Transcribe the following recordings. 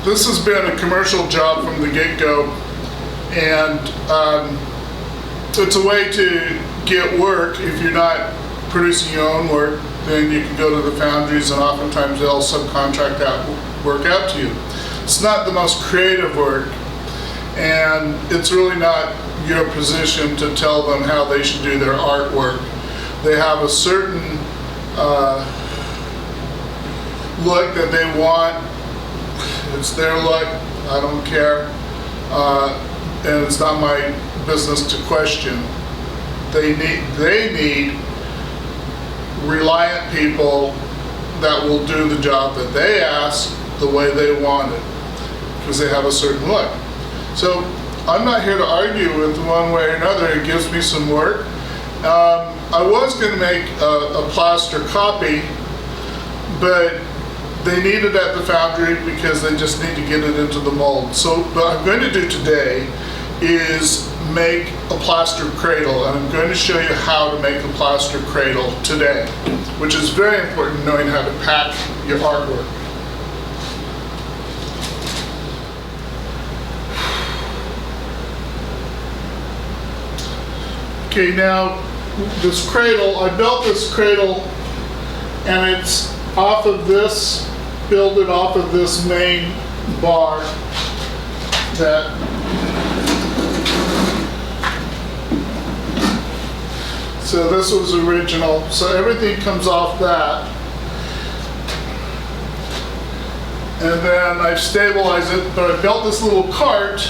this has been a commercial job from the get-go, and it's a way to get work. If you're not producing your own work, then you can go to the foundries, and oftentimes they'll subcontract that work out to you. It's not the most creative work, and it's really not your position to tell them how they should do their artwork. They have a certain look that they want. It's their look. I don't care, and it's not my business to question. They need reliant people that will do the job that they ask the way they want it, because they have a certain look. So I'm not here to argue with one way or another. It gives me some work. I was going to make a plaster copy, but they need it at the foundry because they just need to get it into the mold. So what I'm going to do today is make a plaster cradle, and I'm going to show you how to make a plaster cradle today, which is very important, knowing how to pack your artwork. Okay, now this cradle, I built this cradle, and it's off of this, build it off of this main bar that so this was original, so everything comes off that. And then I've stabilized it, but I built this little cart.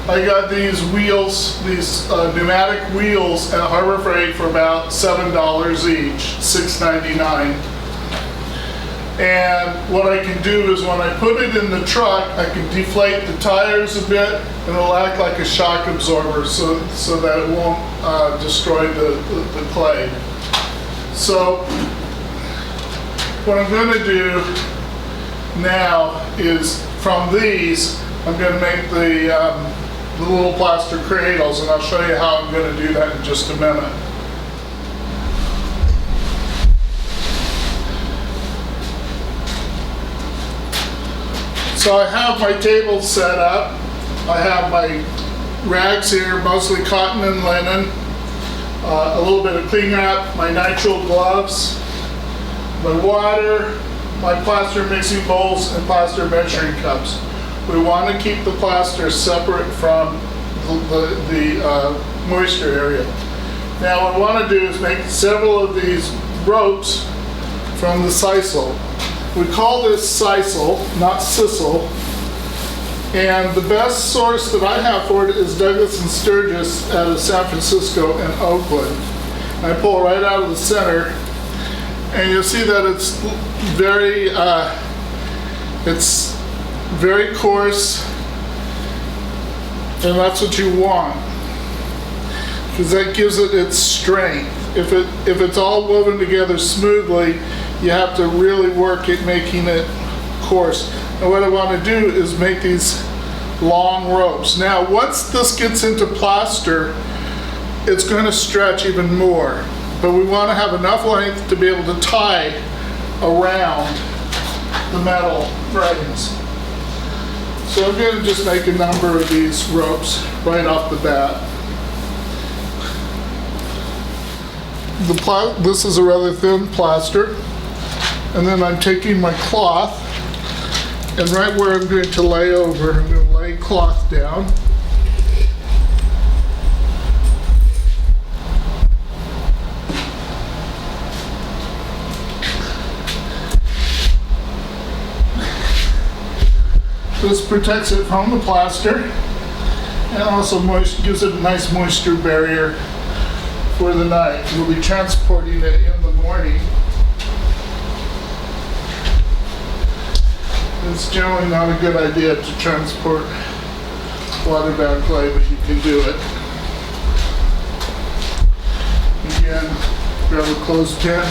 I got these wheels, these pneumatic wheels at Harbor Freight for about $7 each, $6.99. And what I can do is when I put it in the truck, I can deflate the tires a bit, and it'll act like a shock absorber so that it won't destroy the clay. So what I'm going to do now is from these, I'm going to make the little plaster cradles, and I'll show you how I'm going to do that in just a minute. So I have my table set up. I have my rags here, mostly cotton and linen, a little bit of cling wrap, my nitrile gloves, my water, my plaster mixing bowls, and plaster measuring cups. We want to keep the plaster separate from the moisture area. Now what I want to do is make several of these ropes from the sisal. We call this sisal, not sisal, and the best source that I have for it is Douglas and Sturgis out of San Francisco and Oakland. I pull right out of the center, and you'll see that it's very coarse, and that's what you want, because that gives it its strength. If it's all woven together smoothly, you have to really work at making it coarse. And what I want to do is make these long ropes. Now, once this gets into plaster, it's going to stretch even more, but we want to have enough length to be able to tie around the metal frames. So I'm going to just make a number of these ropes right off the bat. This is a rather thin plaster, and then I'm taking my cloth, and right where I'm going to lay over, I'm going to lay cloth down. This protects it from the plaster, and also gives it a nice moisture barrier for the night. We'll be transporting it in the morning. It's generally not a good idea to transport water-bound clay, but you can do it. Again, grab a clothespin.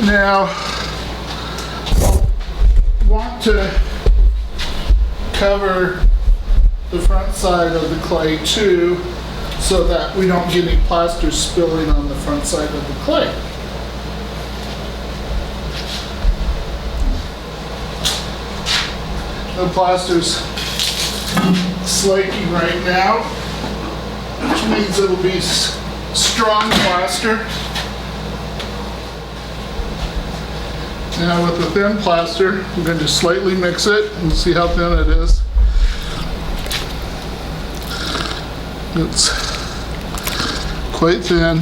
Now, I want to cover the front side of the clay too, so that we don't get any plaster spilling on the front side of the clay. The plaster's slaking right now, which means it'll be strong plaster. Now with the thin plaster, I'm going to just slightly mix it and see how thin it is. It's quite thin.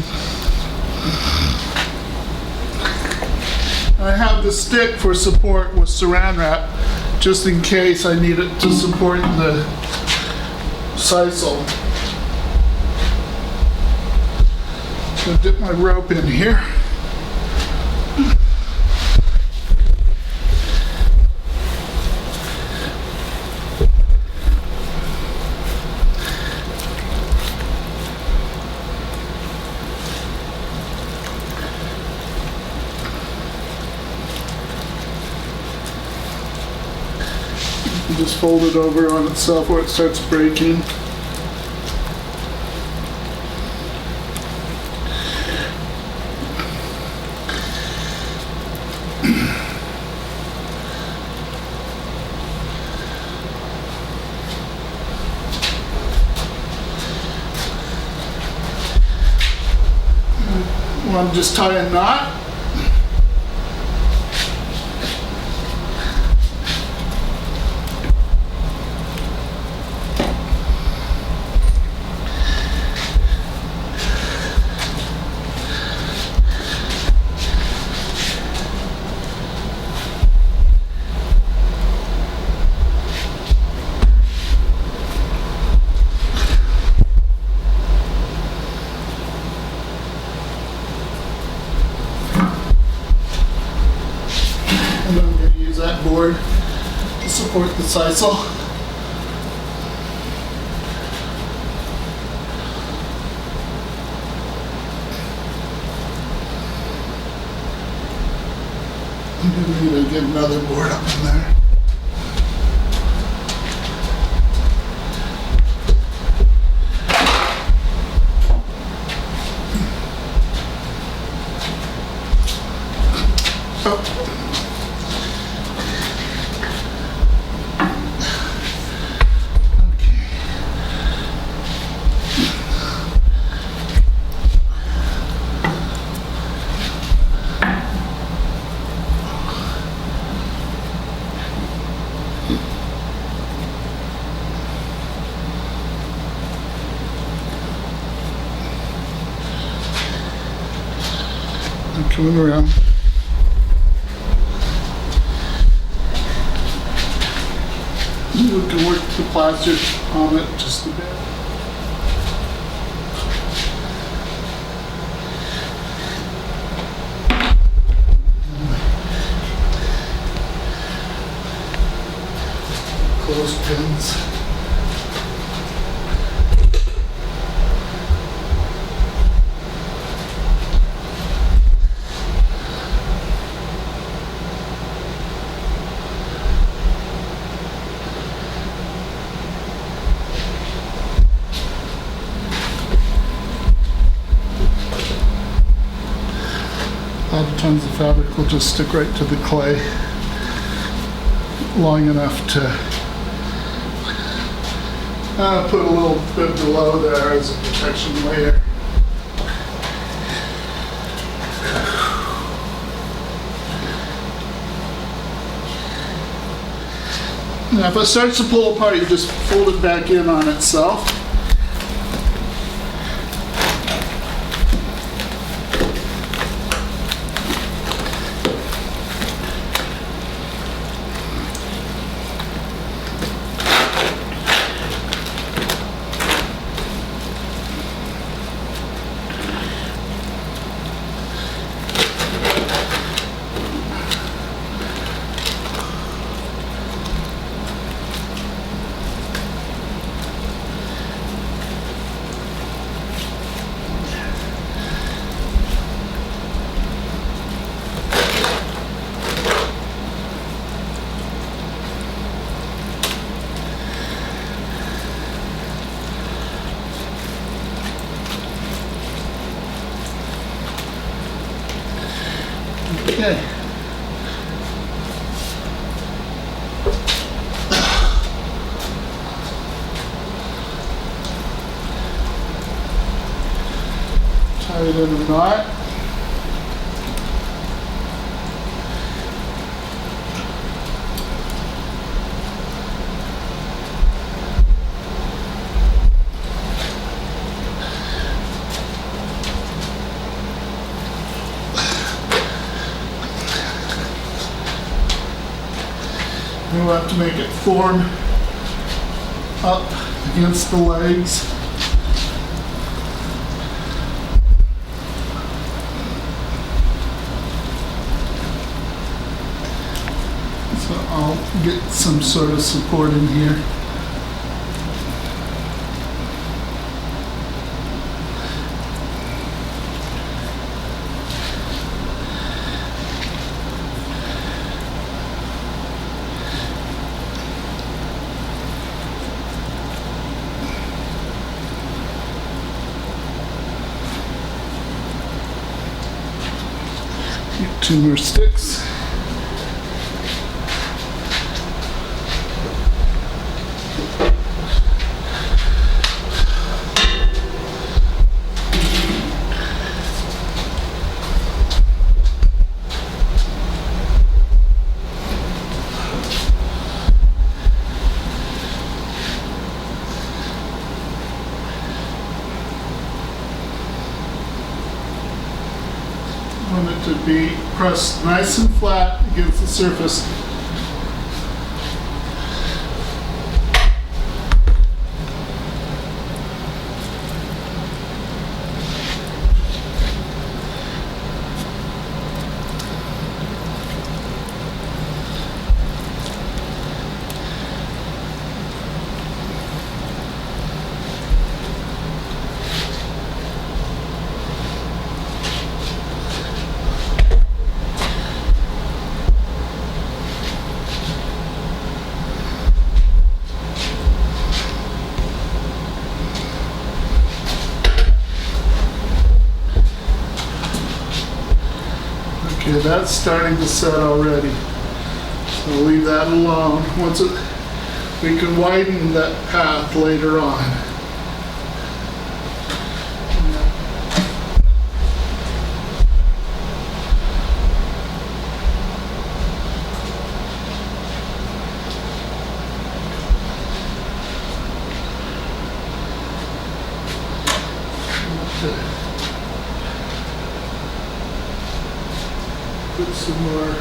I have the stick for support with saran wrap, just in case I need it to support the sisal. So dip my rope in here. Just fold it over on itself where it starts breaking. Well, I'm just tying a knot. And I'm going to use that board to support the sisal. I'm going to need to get another board up in there. Oh. I'm coming around. We can work the plaster on it just a bit. Clothespins. A lot of times the fabric will just stick right to the clay long enough to put a little bit below there as a protection layer. Now if it starts to pull apart, you just fold it back in on itself. Okay. Tie it in a knot. We'll have to make it form up against the legs. So I'll get some sort of support in here. Get 2 more sticks. Want it to be pressed nice and flat against the surface. Okay, that's starting to set already. So leave that alone. Once we can widen that path later on. Put some more.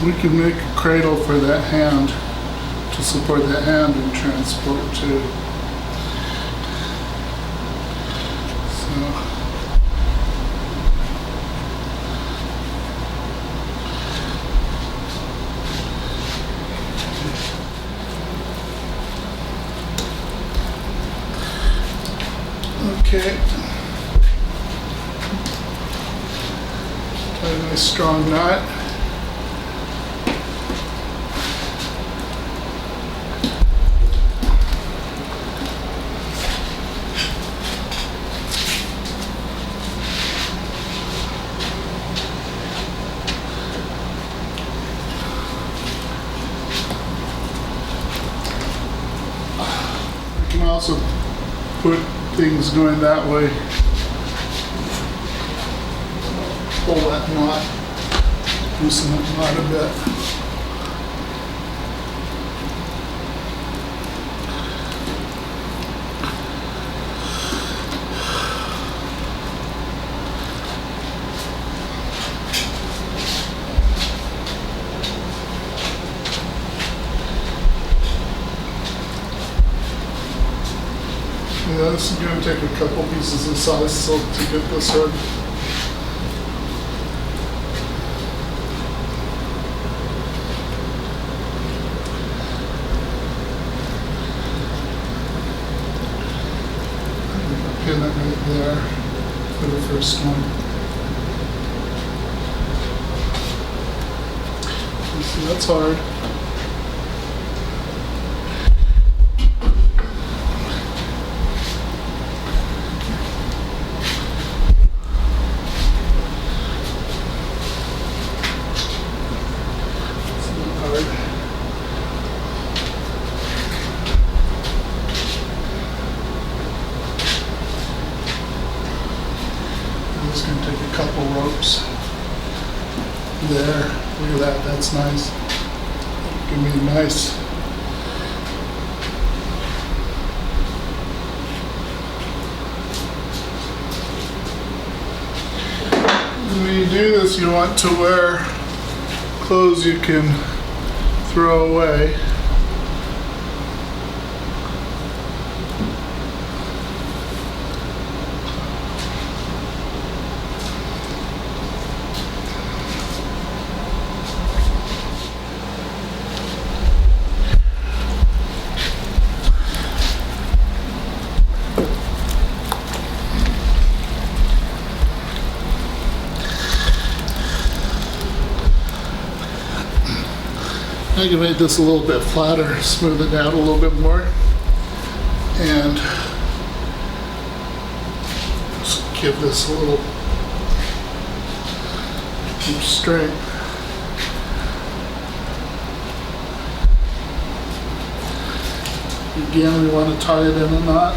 We can make a cradle for that hand to support that hand and transport too. Okay. Tie a nice strong knot. You can also put things going that way. Pull that knot loosen the knot a bit. Yeah, this is going to take a couple pieces of size silk to get this hood. Pin it right there for the first one. You see, that's hard. I'm just going to take a couple ropes. There, look at that, that's nice. Give me a nice. When you do this, you want to wear clothes you can throw away. I can make this a little bit flatter, smooth it down a little bit more, and just give this a little strength. Again, we want to tie it in a knot.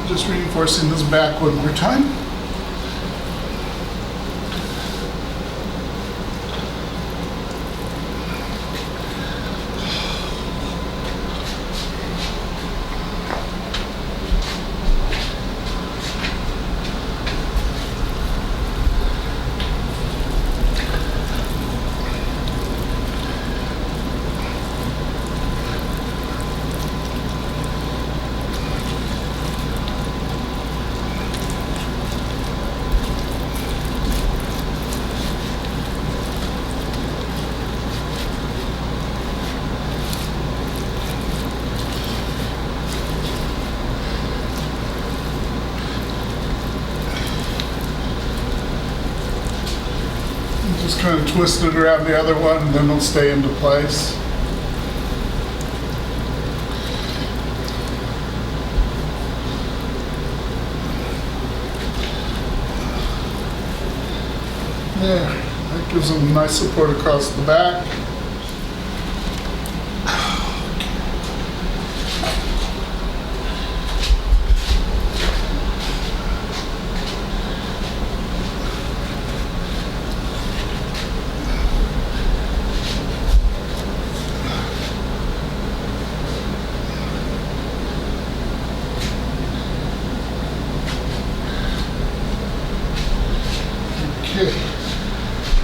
Just reinforcing this back one more time. Just kind of twist it around the other one, and then it'll stay into place. There, that gives them nice support across the back.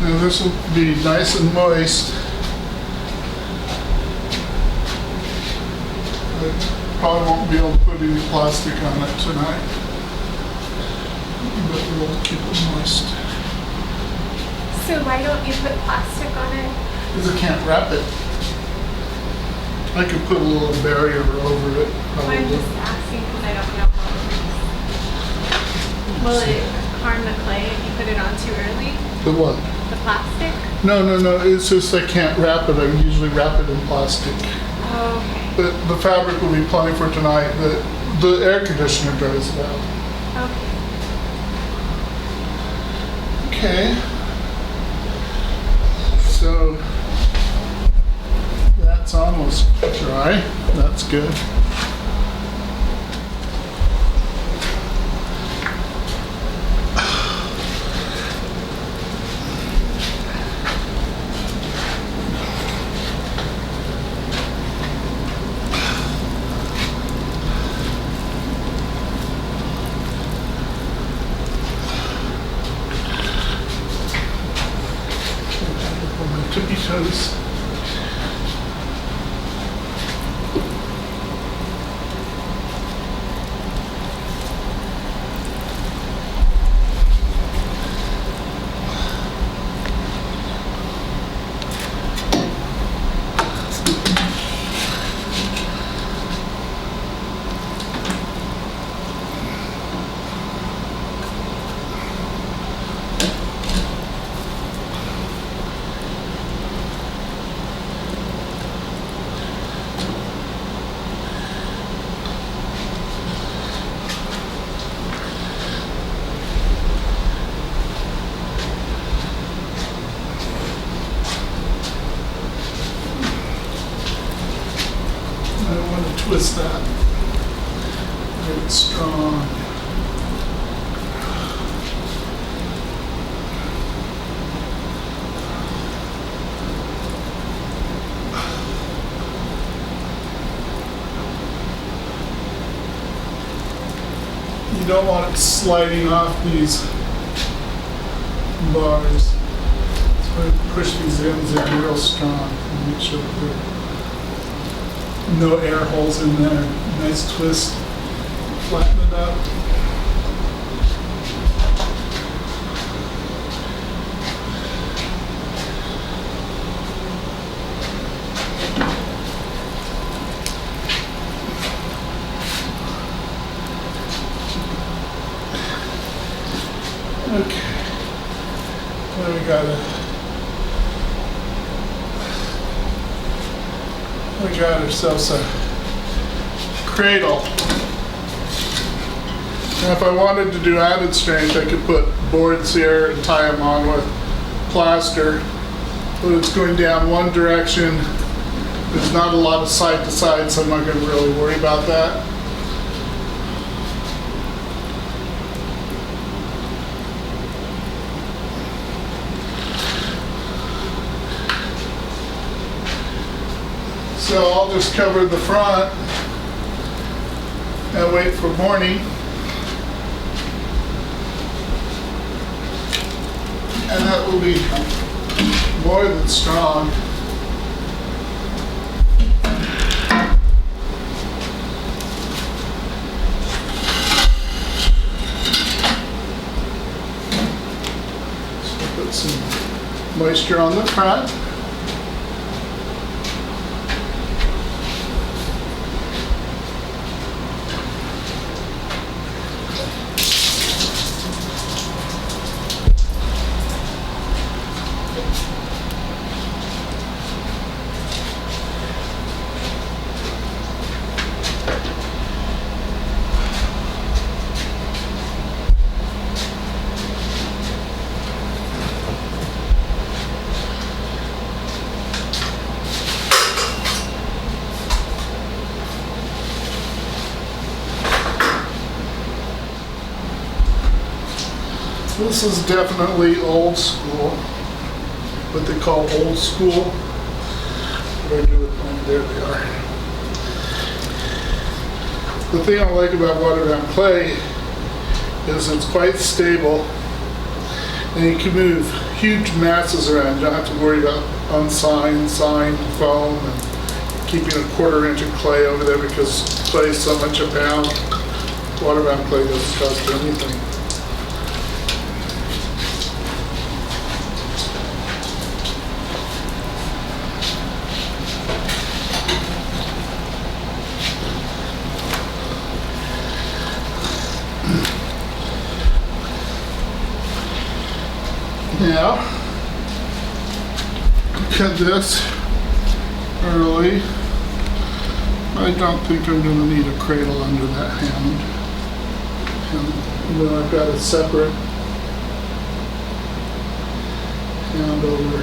Now this will be nice and moist. I probably won't be able to put any plastic on it tonight, but we'll keep it moist. So why don't you put plastic on it? Because I can't wrap it. I could put a little barrier over it. Probably. I'm just asking because I don't know how it works. Will it harm the clay if you put it on too early? The what? The plastic? No, it's just I can't wrap it. I usually wrap it in plastic. Oh, okay. But the fabric will be plenty for tonight. The air conditioner dries it out. Okay. Okay. So that's almost dry. That's good. Tippy toes. I don't want to twist that. Get it strong. You don't want it sliding off these bars. So I push these ends in real strong and make sure that they're no air holes in there. Nice twist. Flatten it up. Okay. Now we got ourselves a cradle. Now if I wanted to do added strength, I could put boards here and tie them on with plaster, but it's going down one direction. There's not a lot of side to side, so I'm not going to really worry about that. So I'll just cover the front and wait for morning. And that will be more than strong. So put some moisture on the front. This is definitely old school, what they call old school. What do I do with mine? There they are. The thing I like about water on clay is it's quite stable And you can move huge masses around. You don't have to worry about unsigned, signed foam and keeping a 1/4 inch of clay over there because clay is so much a pound. Water-bound clay doesn't cost anything. Now, cut this early. I don't think I'm going to need a cradle under that hand. And then I've got a separate hand over.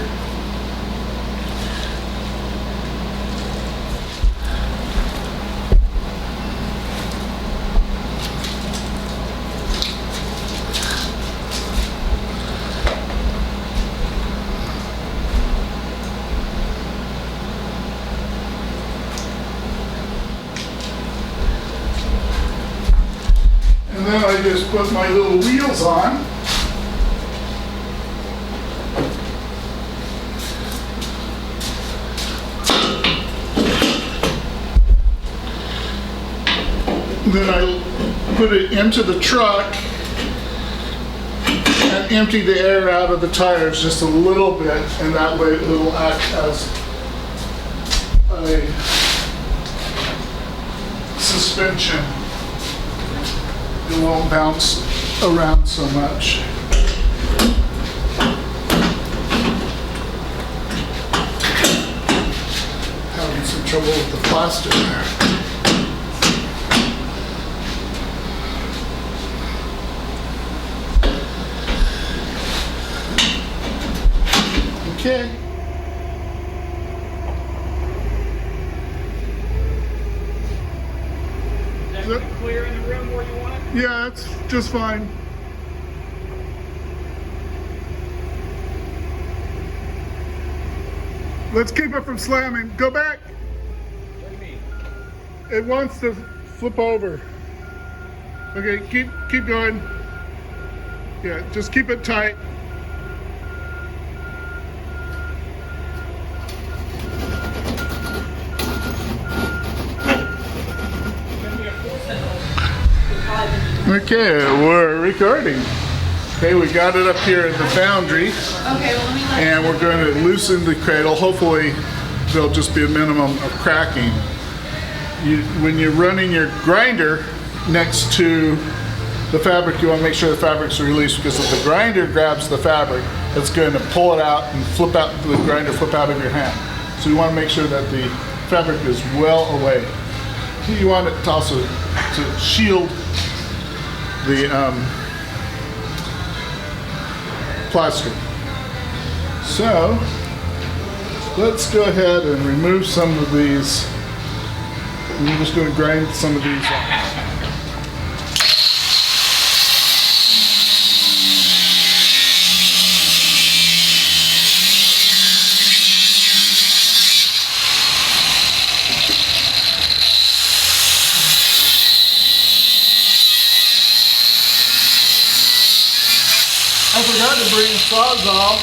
And then I just put my little wheels on. Then I put it into the truck and empty the air out of the tires just a little bit, and that way it will act as a suspension. It won't bounce around so much. Having some trouble with the plaster there. Okay. Is that clear in the room where you want it? Yeah, that's just fine. Let's keep it from slamming. Go back. What do you mean? It wants to flip over. Okay, keep going. Yeah, just keep it tight. Okay, we're recording. Okay, we got it up here in the foundry, Okay, well, let me and we're going to loosen the cradle. Hopefully, there'll just be a minimum of cracking. When you're running your grinder next to the fabric, you want to make sure the fabric's released, because if the grinder grabs the fabric, it's going to pull it out and flip out the grinder, flip out of your hand. So you want to make sure that the fabric is well away. You want it to also to shield the plaster. So let's go ahead and remove some of these. I'm just going to grind some of these off. I forgot to bring Sawzall.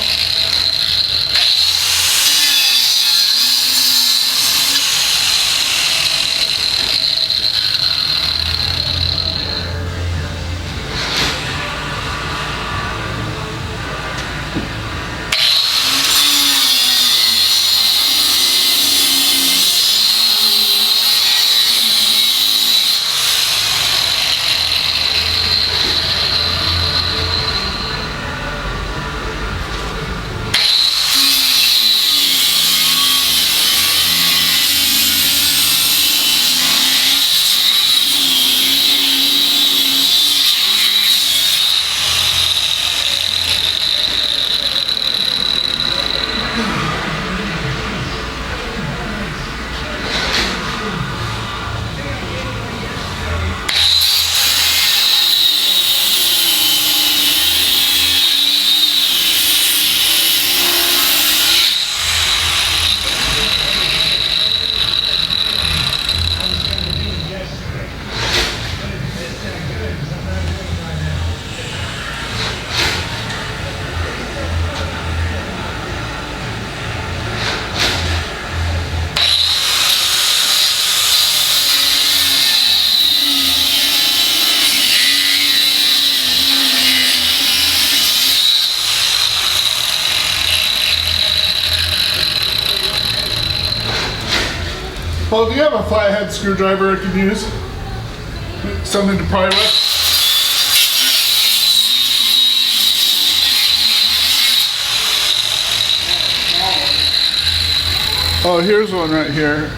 Well, if you have a flathead screwdriver I can use, something to pry with. Oh, here's one right here.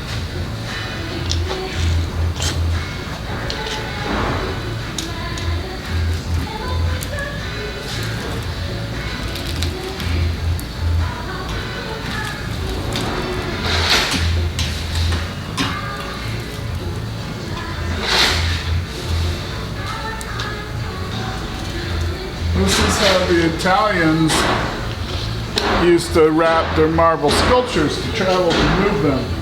This is how the Italians used to wrap their marble sculptures to travel and move them.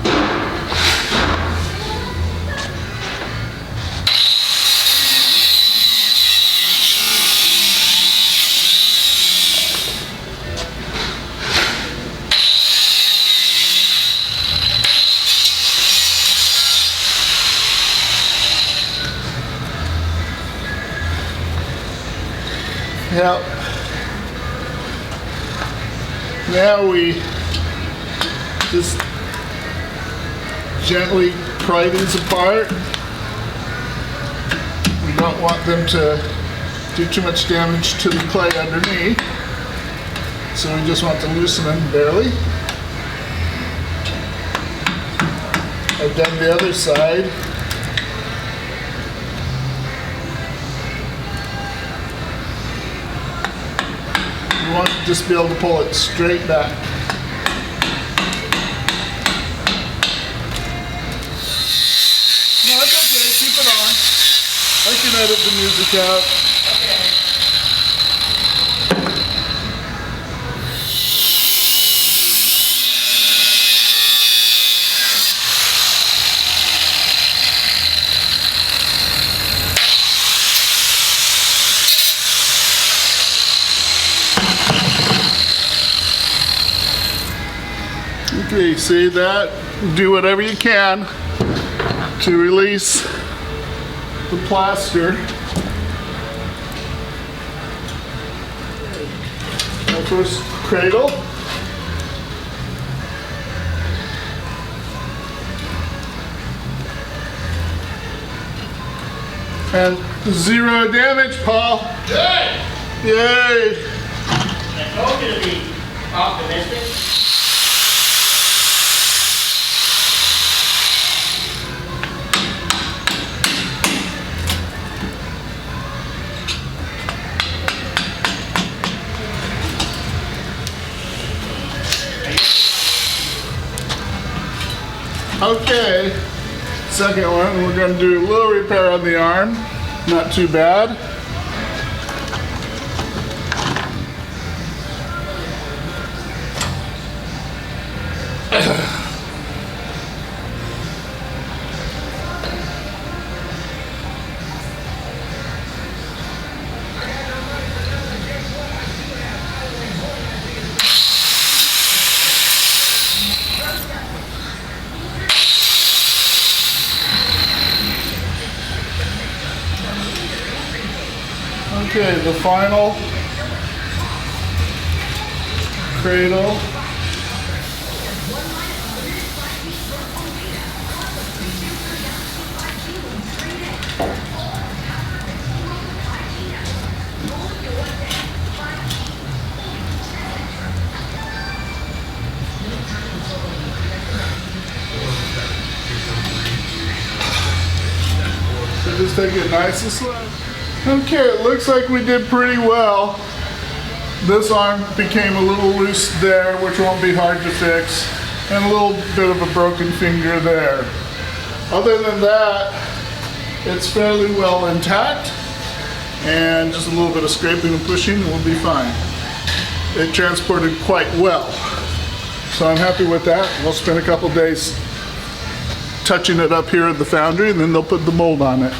Yep. Now we just gently pry these apart. We don't want them to do too much damage to the clay underneath. So we just want to loosen them barely. I've done the other side. You want to just be able to pull it straight back. No, it's okay. Keep it on. I can edit the music out. Okay, see that? Do whatever you can to release the plaster. Now first, cradle. And 0 damage, Paul. Good! Yay! I told you to be optimistic. Okay, second one, we're going to do a little repair on the arm. Not too bad. Okay, the final cradle. So just take it nice and slow. Okay, it looks like we did pretty well. This arm became a little loose there, which won't be hard to fix, and a little bit of a broken finger there. Other than that, it's fairly well intact, and just a little bit of scraping and pushing and we'll be fine. It transported quite well, so I'm happy with that. We'll spend a couple days touching it up here at the foundry, and then they'll put the mold on it.